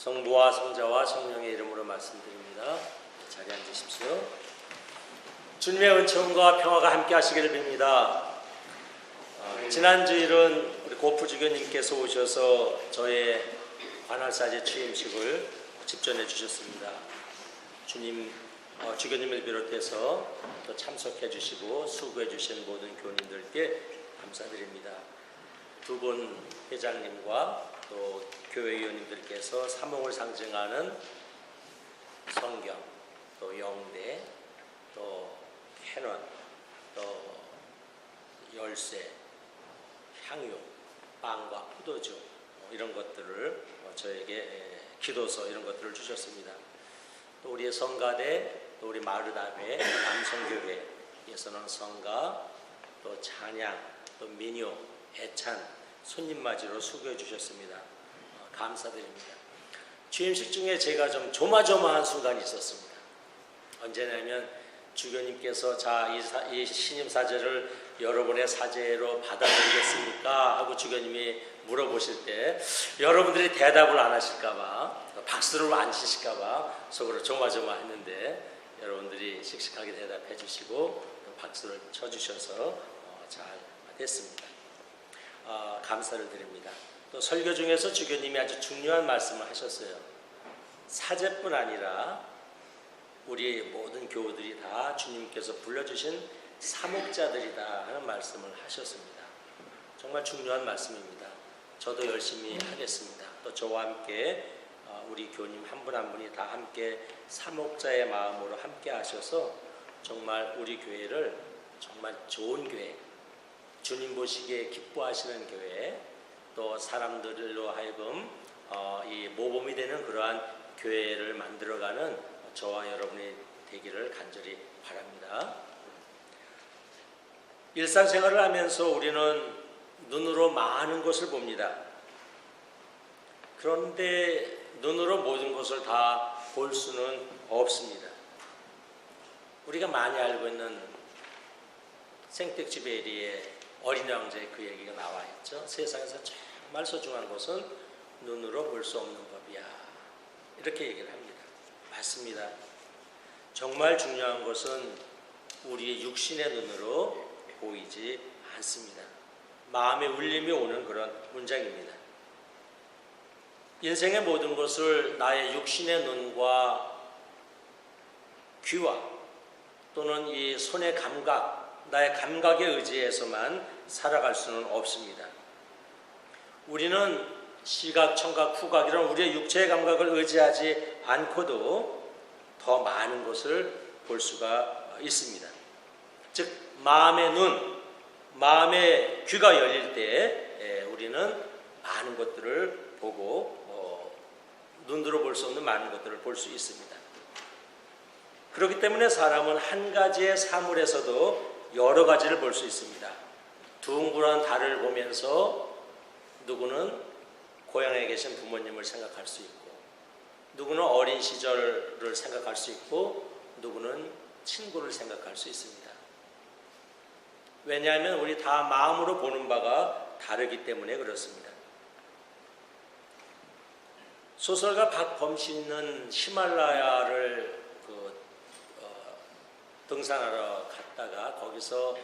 성부와 성자와 성령의 이름으로 말씀드립니다. 자리에 앉으십시오. 주님의 은총과 평화가 함께 하시기를 빕니다. 지난 주일은 우리 고프주교님께서 오셔서 저의 관할사제 취임식을 집전해 주셨습니다. 주교님을 비롯해서 또 참석해 주시고 수고해 주신 모든 교우님들께 감사드립니다. 두 분 회장님과 또 교회위원님들께서 사몽을 상징하는 성경, 또 영대, 또 캐논, 또 열쇠, 향유, 빵과 포도주 이런 것들을 저에게 기도서 이런 것들을 주셨습니다. 또 우리의 성가대, 또 우리 마르다회, 남성교회에서는 성가, 또 찬양, 또 민요, 애찬, 손님 맞이로 수고해 주셨습니다. 감사드립니다. 취임식 중에 제가 좀 조마조마한 순간이 있었습니다. 언제냐면 주교님께서 이 신임 사제를 여러분의 사제로 받아들이겠습니까? 하고 주교님이 물어보실 때 여러분들이 대답을 안 하실까봐 박수를 안 치실까봐 속으로 조마조마했는데 여러분들이 씩씩하게 대답해 주시고 박수를 쳐주셔서 잘 됐습니다. 감사를 드립니다. 또 설교 중에서 주교님이 아주 중요한 말씀을 하셨어요. 사제뿐 아니라 우리 모든 교우들이 다 주님께서 불러주신 사목자들이다 하는 말씀을 하셨습니다. 정말 중요한 말씀입니다. 저도 열심히 하겠습니다. 또 저와 함께 우리 교우님 한 분 한 분이 다 함께 사목자의 마음으로 함께 하셔서 정말 우리 교회를 정말 좋은 교회, 주님 보시기에 기뻐하시는 교회, 또 사람들로 하여금 이 모범이 되는 그러한 교회를 만들어가는 저와 여러분이 되기를 간절히 바랍니다. 일상생활을 하면서 우리는 눈으로 많은 것을 봅니다. 그런데 눈으로 모든 것을 다 볼 수는 없습니다. 우리가 많이 알고 있는 생텍쥐베리의 어린 왕자의 그 얘기가 나와 있죠. 세상에서 정말 소중한 것은 눈으로 볼 수 없는 법이야. 이렇게 얘기를 합니다. 맞습니다. 정말 중요한 것은 우리의 육신의 눈으로 보이지 않습니다. 마음의 울림이 오는 그런 문장입니다. 인생의 모든 것을 나의 육신의 눈과 귀와 또는 이 손의 감각, 나의 감각에 의지해서만 살아갈 수는 없습니다. 우리는 시각, 청각, 후각 이런 우리의 육체의 감각을 의지하지 않고도 더 많은 것을 볼 수가 있습니다. 즉 마음의 눈, 마음의 귀가 열릴 때 우리는 많은 것들을 보고 눈으로 볼 수 없는 많은 것들을 볼 수 있습니다. 그렇기 때문에 사람은 한 가지의 사물에서도 여러 가지를 볼 수 있습니다. 둥그런 달을 보면서 누구는 고향에 계신 부모님을 생각할 수 있고, 누구는 어린 시절을 생각할 수 있고, 누구는 친구를 생각할 수 있습니다. 왜냐하면 우리 다 마음으로 보는 바가 다르기 때문에 그렇습니다. 소설가 박범신은 히말라야를 등산하러 갔다가 거기서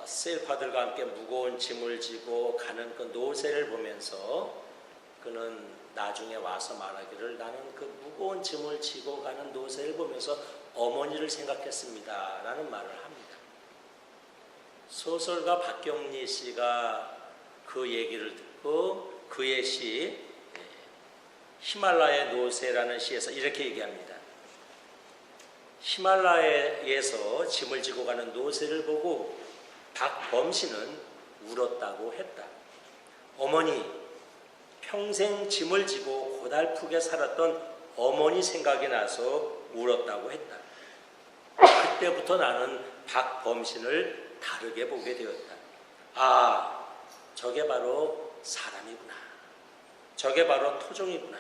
셀파들과 함께 무거운 짐을 지고 가는 그 노새를 보면서 그는 나중에 와서 말하기를 나는 그 무거운 짐을 지고 가는 노새를 보면서 어머니를 생각했습니다 라는 말을 합니다. 소설가 박경리 씨가 그 얘기를 듣고 그의 시 히말라야 노새라는 시에서 이렇게 얘기합니다. 히말라야에서 짐을 지고 가는 노새를 보고 박범신은 울었다고 했다. 어머니, 평생 짐을 지고 고달프게 살았던 어머니 생각이 나서 울었다고 했다. 그때부터 나는 박범신을 다르게 보게 되었다. 아, 저게 바로 사람이구나. 저게 바로 토종이구나.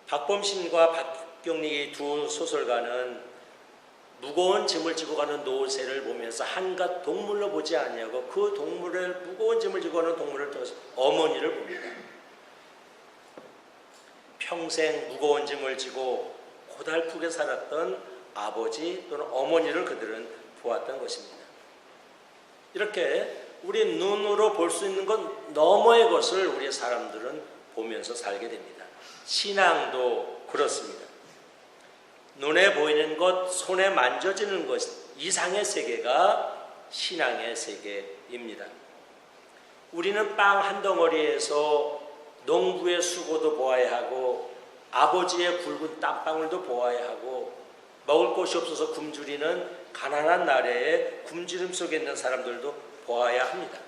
박범신과 박경리 두 소설가는 무거운 짐을 지고 가는 노새를 보면서 한갓 동물로 보지 않냐고 그 동물을 무거운 짐을 지고 가는 동물을 통해서 어머니를 봅니다. 평생 무거운 짐을 지고 고달프게 살았던 아버지 또는 어머니를 그들은 보았던 것입니다. 이렇게 우리 눈으로 볼 수 있는 것 너머의 것을 우리 사람들은 보면서 살게 됩니다. 신앙도 그렇습니다. 눈에 보이는 것, 손에 만져지는 것 이상의 세계가 신앙의 세계입니다. 우리는 빵 한 덩어리에서 농부의 수고도 보아야 하고 아버지의 굵은 땀방울도 보아야 하고 먹을 것이 없어서 굶주리는 가난한 나라에 굶주림 속에 있는 사람들도 보아야 합니다.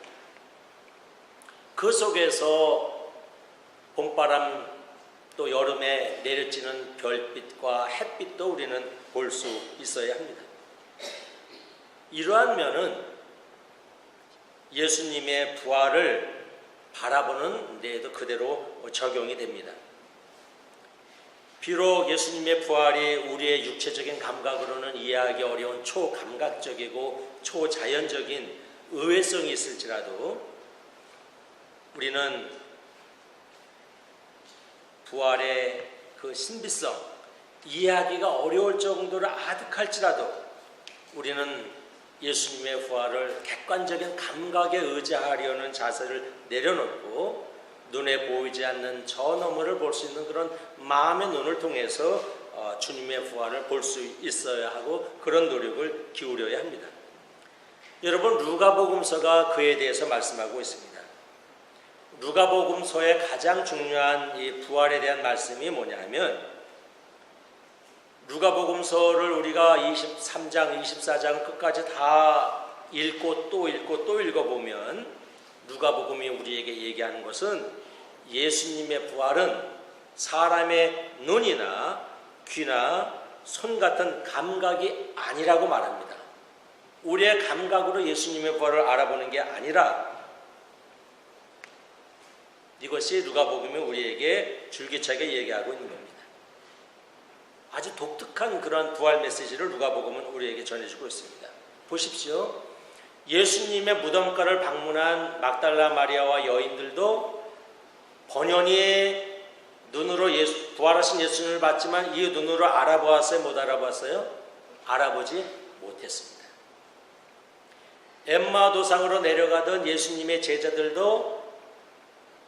그 속에서 봄바람 또 여름에 내려지는 별빛과 햇빛도 우리는 볼 수 있어야 합니다. 이러한 면은 예수님의 부활을 바라보는 데에도 그대로 적용이 됩니다. 비록 예수님의 부활이 우리의 육체적인 감각으로는 이해하기 어려운 초감각적이고 초자연적인 의외성이 있을지라도 우리는 부활의 그 신비성, 이해하기가 어려울 정도로 아득할지라도 우리는 예수님의 부활을 객관적인 감각에 의지하려는 자세를 내려놓고 눈에 보이지 않는 저 너머를 볼 수 있는 그런 마음의 눈을 통해서 주님의 부활을 볼 수 있어야 하고 그런 노력을 기울여야 합니다. 여러분, 누가복음서가 그에 대해서 말씀하고 있습니다. 누가복음서의 가장 중요한 이 부활에 대한 말씀이 뭐냐 하면 누가복음서를 우리가 23장, 24장 끝까지 다 읽고 또 읽어보면 누가복음이 우리에게 얘기하는 것은 예수님의 부활은 사람의 눈이나 귀나 손 같은 감각이 아니라고 말합니다. 우리의 감각으로 예수님의 부활을 알아보는 게 아니라 이것이 누가복음이 우리에게 줄기차게 얘기하고 있는 겁니다. 아주 독특한 그런 부활 메시지를 누가복음은 우리에게 전해주고 있습니다. 보십시오. 예수님의 무덤가를 방문한 막달라 마리아와 여인들도 번연히 눈으로 부활하신 예수님을 봤지만 이 눈으로 알아보았어요? 못 알아봤어요? 알아보지 못했습니다. 엠마 도상으로 내려가던 예수님의 제자들도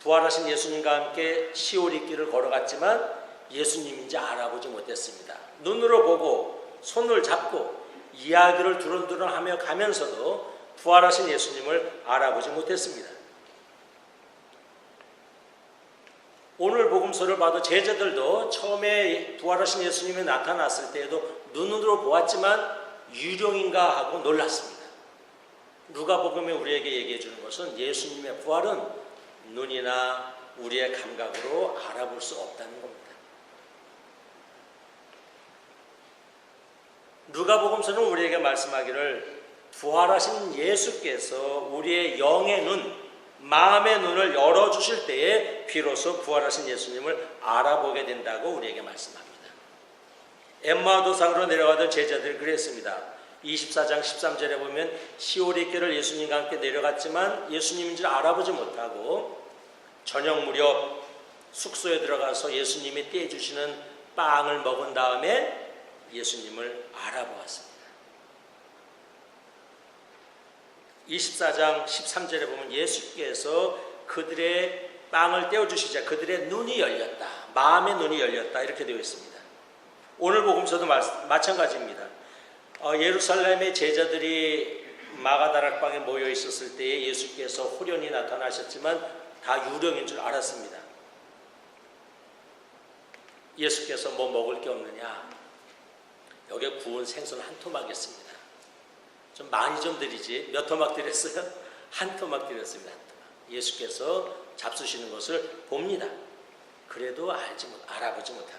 부활하신 예수님과 함께 시오리길을 걸어갔지만 예수님인지 알아보지 못했습니다. 눈으로 보고 손을 잡고 이야기를 두런두런하며 가면서도 부활하신 예수님을 알아보지 못했습니다. 오늘 복음서를 봐도 제자들도 처음에 부활하신 예수님이 나타났을 때에도 눈으로 보았지만 유령인가 하고 놀랐습니다. 누가복음이 우리에게 얘기해 주는 것은 예수님의 부활은 눈이나 우리의 감각으로 알아볼 수 없다는 겁니다. 누가복음서는 우리에게 말씀하기를 부활하신 예수께서 우리의 영의 눈, 마음의 눈을 열어주실 때에 비로소 부활하신 예수님을 알아보게 된다고 우리에게 말씀합니다. 엠마 도상으로 내려가던 제자들이 그랬습니다. 24장 13절에 보면 시오리길을 예수님과 함께 내려갔지만 예수님인지 알아보지 못하고 저녁 무렵 숙소에 들어가서 예수님이 떼주시는 빵을 먹은 다음에 예수님을 알아보았습니다. 24장 13절에 보면 예수께서 그들의 빵을 떼어주시자 그들의 눈이 열렸다. 마음의 눈이 열렸다. 이렇게 되어 있습니다. 오늘 복음서도 마찬가지입니다. 예루살렘의 제자들이 마가다락방에 모여 있었을 때에 예수께서 호련히 나타나셨지만 다 유령인 줄 알았습니다. 예수께서 뭐 먹을 게 없느냐? 여기에 구운 생선 한 토막 있습니다. 좀 많이 좀 드리지. 몇 토막 드렸어요? 한 토막 드렸습니다. 한 토막. 예수께서 잡수시는 것을 봅니다. 그래도 알아보지 못합니다.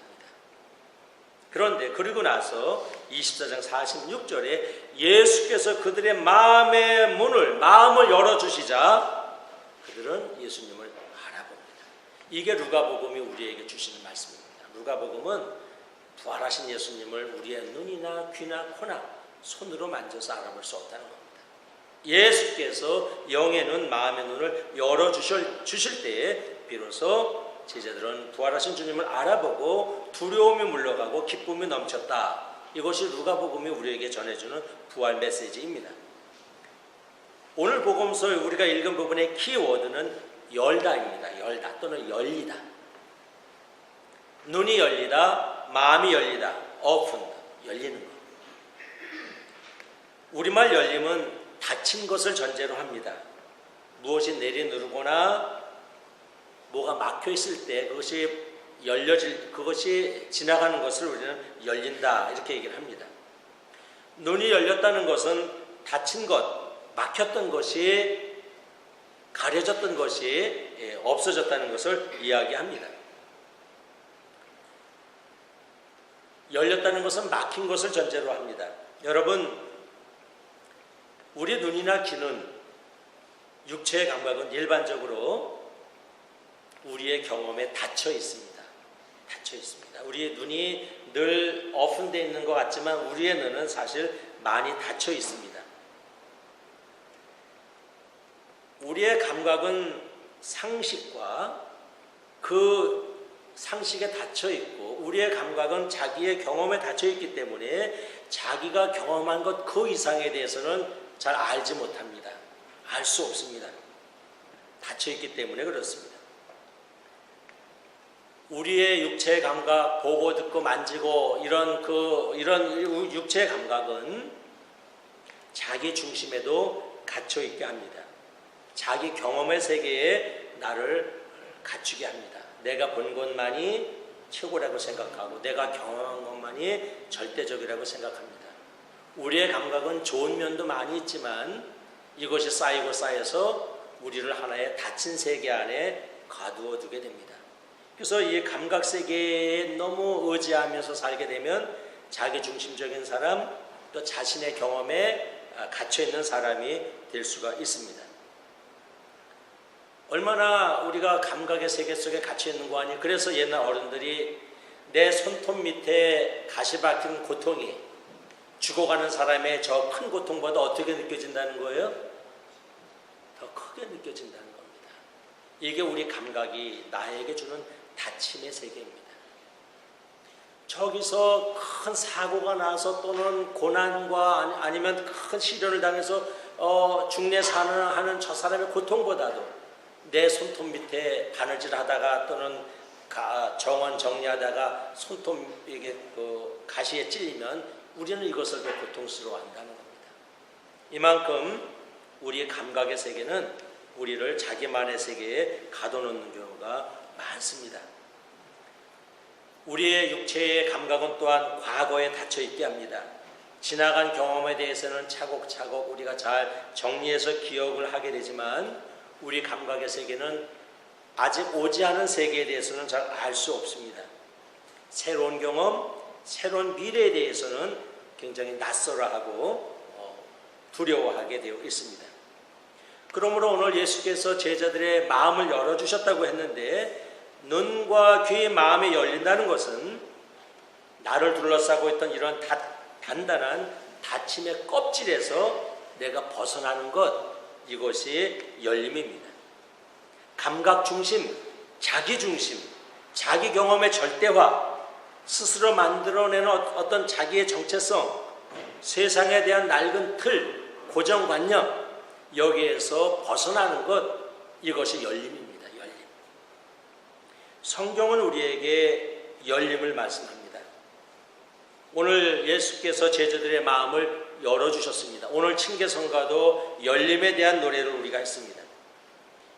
그런데 그리고 나서 24장 46절에 예수께서 그들의 마음을 열어주시자 그들은 예수님을 알아봅니다. 이게 누가복음이 우리에게 주시는 말씀입니다. 누가복음은 부활하신 예수님을 우리의 눈이나 귀나 코나 손으로 만져서 알아볼 수 없다는 겁니다. 예수께서 영의 눈, 마음의 눈을 열어주실 때에 비로소 제자들은 부활하신 주님을 알아보고 두려움이 물러가고 기쁨이 넘쳤다. 이것이 누가복음이 우리에게 전해주는 부활 메시지입니다. 오늘 복음서에 우리가 읽은 부분의 키워드는 열다입니다. 열다 또는 열리다. 눈이 열리다, 마음이 열리다, open, 열리는 것. 우리말 열림은 닫힌 것을 전제로 합니다. 무엇이 내리누르거나 뭐가 막혀 있을 때 그것이 지나가는 것을 우리는 열린다 이렇게 얘기를 합니다. 눈이 열렸다는 것은 닫힌 것, 막혔던 것이 가려졌던 것이 없어졌다는 것을 이야기합니다. 열렸다는 것은 막힌 것을 전제로 합니다. 여러분, 우리 눈이나 귀는 육체의 감각은 일반적으로 우리의 경험에 닫혀 있습니다. 닫혀 있습니다. 우리의 눈이 늘 오픈되어 있는 것 같지만 우리의 눈은 사실 많이 닫혀 있습니다. 우리의 감각은 상식과 그 상식에 닫혀 있고 우리의 감각은 자기의 경험에 닫혀 있기 때문에 자기가 경험한 것 그 이상에 대해서는 잘 알지 못합니다. 알 수 없습니다. 닫혀 있기 때문에 그렇습니다. 우리의 육체의 감각, 보고 듣고 만지고 이런 육체의 감각은 자기 중심에도 갇혀 있게 합니다. 자기 경험의 세계에 나를 갖추게 합니다. 내가 본 것만이 최고라고 생각하고 내가 경험한 것만이 절대적이라고 생각합니다. 우리의 감각은 좋은 면도 많이 있지만 이것이 쌓여서 우리를 하나의 닫힌 세계 안에 가두어 두게 됩니다. 그래서 이 감각 세계에 너무 의지하면서 살게 되면 자기 중심적인 사람, 또 자신의 경험에 갇혀 있는 사람이 될 수가 있습니다. 얼마나 우리가 감각의 세계 속에 갇혀 있는 거 아니? 그래서 옛날 어른들이 내 손톱 밑에 가시 박힌 고통이 죽어가는 사람의 저 큰 고통보다 어떻게 느껴진다는 거예요? 더 크게 느껴진다는 겁니다. 이게 우리 감각이 나에게 주는 닫힘의 세계입니다. 저기서 큰 사고가 나서 또는 고난과 아니면 큰 시련을 당해서 중내산을 저 사람의 고통보다도 내 손톱 밑에 바느질하다가 또는 정원 정리하다가 손톱에 가시에 찔리면 우리는 이것을 더 고통스러워한다는 겁니다. 이만큼 우리의 감각의 세계는 우리를 자기만의 세계에 가둬놓는 경우가 많습니다. 우리의 육체의 감각은 또한 과거에 닫혀 있게 합니다. 지나간 경험에 대해서는 차곡차곡 우리가 잘 정리해서 기억을 하게 되지만 우리 감각의 세계는 아직 오지 않은 세계에 대해서는 잘 알 수 없습니다. 새로운 경험, 새로운 미래에 대해서는 굉장히 낯설어하고 두려워하게 되어 있습니다. 그러므로 오늘 예수께서 제자들의 마음을 열어주셨다고 했는데 눈과 귀의 마음이 열린다는 것은 나를 둘러싸고 있던 이런 단단한 닫힘의 껍질에서 내가 벗어나는 것, 이것이 열림입니다. 감각 중심, 자기 중심, 자기 경험의 절대화, 스스로 만들어내는 어떤 자기의 정체성, 세상에 대한 낡은 틀, 고정관념, 여기에서 벗어나는 것, 이것이 열림입니다. 열림. 성경은 우리에게 열림을 말씀합니다. 오늘 예수께서 제자들의 마음을 열어주셨습니다. 오늘 층계성가도 열림에 대한 노래를 우리가 했습니다.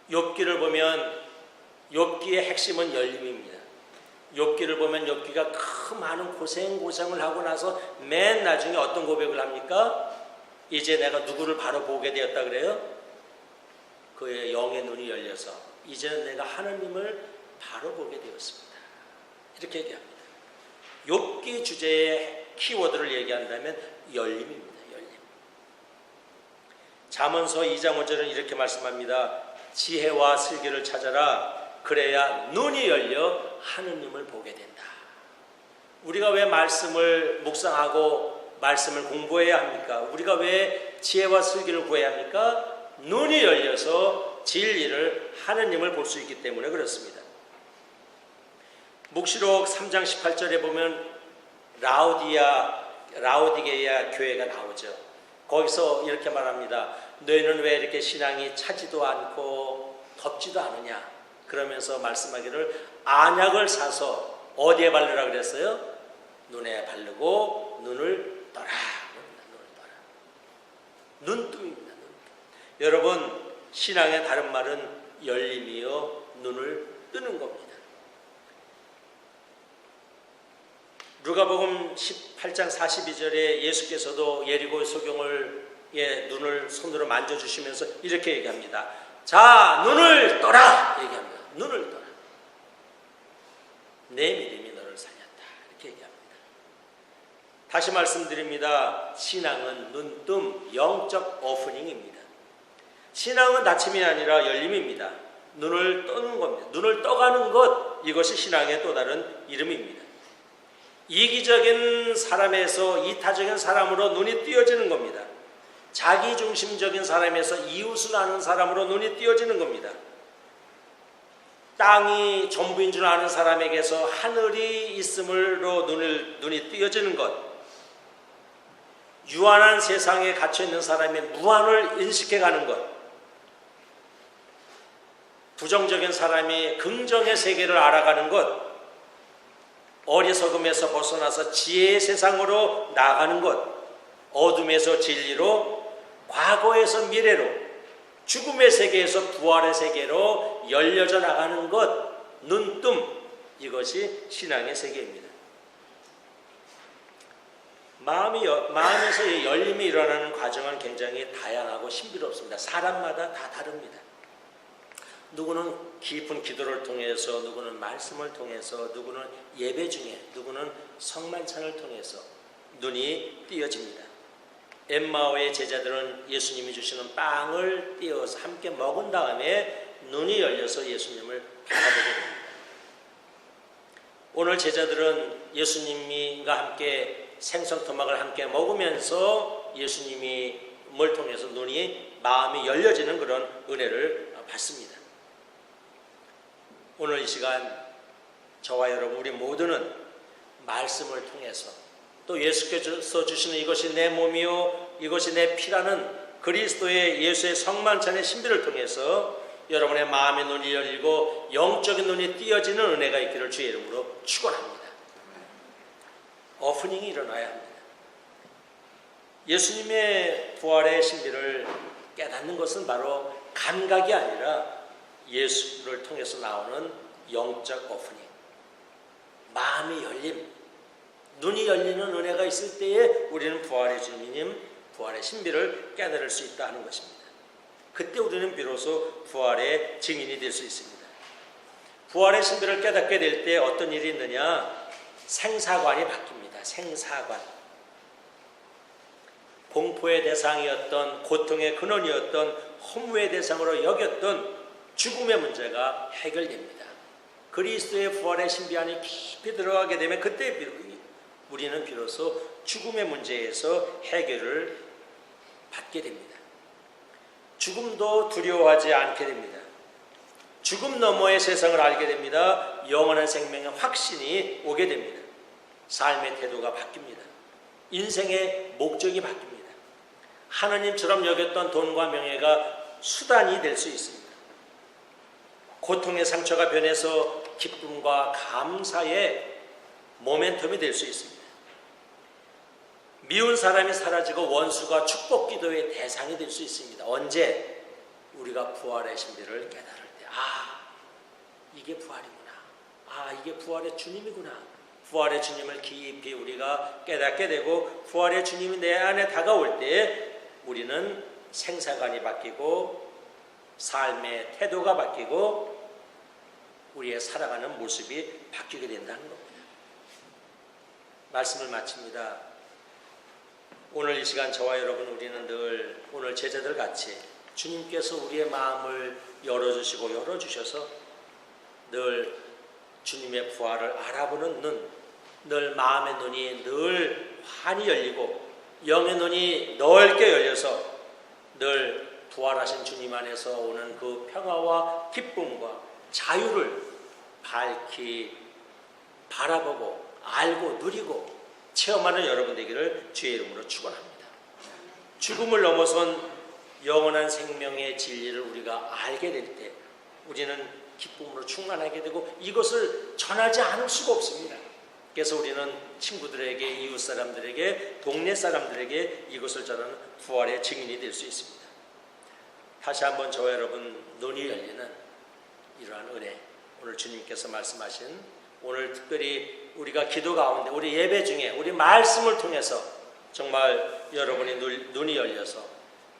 욥기를 보면 욥기의 핵심은 열림입니다. 욥기를 보면 욥기가 그 많은 고생을 하고 나서 맨 나중에 어떤 고백을 합니까? 이제 내가 누구를 바로 보게 되었다 그래요? 그의 영의 눈이 열려서 이제는 내가 하느님을 바로 보게 되었습니다. 이렇게 얘기합니다. 욥기 주제의 키워드를 얘기한다면 열림입니다. 열림. 잠언서 2장 5절은 이렇게 말씀합니다. 지혜와 슬기를 찾아라. 그래야 눈이 열려 하느님을 보게 된다. 우리가 왜 말씀을 묵상하고 말씀을 공부해야 합니까? 우리가 왜 지혜와 슬기를 구해야 합니까? 눈이 열려서 진리를 하느님을 볼 수 있기 때문에 그렇습니다. 묵시록 3장 18절에 보면 라오디게야 교회가 나오죠. 거기서 이렇게 말합니다. 너희는 왜 이렇게 신앙이 차지도 않고 덥지도 않으냐? 그러면서 말씀하기를 안약을 사서 어디에 바르라 그랬어요? 눈에 바르고 눈을 떠라. 눈뜸입니다. 여러분, 신앙의 다른 말은 열림이요 눈을 뜨는 겁니다. 누가복음 18장 42절에 예수께서도 예리고 소경을 눈을 손으로 만져주시면서 이렇게 얘기합니다. 자, 눈을 떠라! 얘기합니다. 눈을 떠라. 내 믿음이 너를 살렸다. 이렇게 얘기합니다. 다시 말씀드립니다. 신앙은 눈뜸, 영적 오프닝입니다. 신앙은 닫힘이 아니라 열림입니다. 눈을 떠는 겁니다. 눈을 떠가는 것, 이것이 신앙의 또 다른 이름입니다. 이기적인 사람에서 이타적인 사람으로 눈이 띄어지는 겁니다. 자기중심적인 사람에서 이웃을 아는 사람으로 눈이 띄어지는 겁니다. 땅이 전부인 줄 아는 사람에게서 하늘이 있음으로 눈이 띄어지는 것. 유한한 세상에 갇혀있는 사람의 무한을 인식해가는 것. 부정적인 사람이 긍정의 세계를 알아가는 것. 어리석음에서 벗어나서 지혜의 세상으로 나가는 것, 어둠에서 진리로, 과거에서 미래로, 죽음의 세계에서 부활의 세계로 열려져 나가는 것, 눈뜸, 이것이 신앙의 세계입니다. 마음에서 열림이 일어나는 과정은 굉장히 다양하고 신비롭습니다. 사람마다 다 다릅니다. 누구는 깊은 기도를 통해서, 누구는 말씀을 통해서, 누구는 예배 중에, 누구는 성만찬을 통해서 눈이 띄어집니다. 엠마오의 제자들은 예수님이 주시는 빵을 띄어서 함께 먹은 다음에 눈이 열려서 예수님을 바라보게 됩니다. 오늘 제자들은 예수님과 함께 생선토막을 함께 먹으면서 예수님을 통해서 마음이 열려지는 그런 은혜를 받습니다. 오늘 이 시간 저와 여러분 우리 모두는 말씀을 통해서 또 예수께서 주시는 이것이 내 몸이요 이것이 내 피라는 그리스도의 예수의 성만찬의 신비를 통해서 여러분의 마음의 눈이 열리고 영적인 눈이 띄어지는 은혜가 있기를 주의 이름으로 축원합니다. 오프닝이 일어나야 합니다. 예수님의 부활의 신비를 깨닫는 것은 바로 감각이 아니라 예수를 통해서 나오는 영적 오프닝, 마음의 열림, 눈이 열리는 은혜가 있을 때에 우리는 부활의 주님, 부활의 신비를 깨달을 수 있다 하는 것입니다. 그때 우리는 비로소 부활의 증인이 될 수 있습니다. 부활의 신비를 깨닫게 될 때 어떤 일이 있느냐? 생사관이 바뀝니다. 생사관. 공포의 대상이었던, 고통의 근원이었던, 허무의 대상으로 여겼던 죽음의 문제가 해결됩니다. 그리스도의 부활의 신비 안에 깊이 들어가게 되면 그때 우리는 비로소 죽음의 문제에서 해결을 받게 됩니다. 죽음도 두려워하지 않게 됩니다. 죽음 너머의 세상을 알게 됩니다. 영원한 생명의 확신이 오게 됩니다. 삶의 태도가 바뀝니다. 인생의 목적이 바뀝니다. 하나님처럼 여겼던 돈과 명예가 수단이 될 수 있습니다. 고통의 상처가 변해서 기쁨과 감사의 모멘텀이 될 수 있습니다. 미운 사람이 사라지고 원수가 축복 기도의 대상이 될 수 있습니다. 언제? 우리가 부활의 신비를 깨달을 때, 이게 부활이구나. 이게 부활의 주님이구나. 부활의 주님을 깊이 우리가 깨닫게 되고 부활의 주님이 내 안에 다가올 때 우리는 생사관이 바뀌고 삶의 태도가 바뀌고 우리의 살아가는 모습이 바뀌게 된다는 겁니다. 말씀을 마칩니다. 오늘 이 시간 저와 여러분 우리는 늘 오늘 제자들 같이 주님께서 우리의 마음을 열어주시고 열어주셔서 늘 주님의 부활을 알아보는 눈, 늘 마음의 눈이 늘 환히 열리고 영의 눈이 넓게 열려서 늘 부활하신 주님 안에서 오는 그 평화와 기쁨과 자유를 밝히 바라보고 알고 누리고 체험하는 여러분 되기를 주의 이름으로 축원합니다. 죽음을 넘어선 영원한 생명의 진리를 우리가 알게 될 때 우리는 기쁨으로 충만하게 되고 이것을 전하지 않을 수가 없습니다. 그래서 우리는 친구들에게, 이웃 사람들에게, 동네 사람들에게 이것을 전하는 부활의 증인이 될 수 있습니다. 다시 한번 저와 여러분 눈이 열리는 이러한 은혜, 오늘 주님께서 말씀하신 오늘 특별히 우리가 기도 가운데 우리 예배 중에 우리 말씀을 통해서 정말 여러분의 눈이 열려서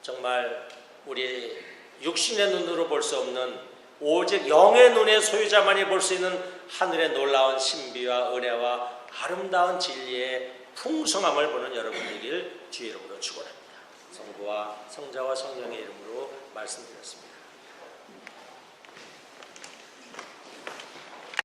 정말 우리 육신의 눈으로 볼 수 없는 오직 영의 눈의 소유자만이 볼 수 있는 하늘의 놀라운 신비와 은혜와 아름다운 진리의 풍성함을 보는 여러분 되길 주의 이름으로 축원합니다. 성부와 성자와 성령의 이름으로 말씀드렸습니다.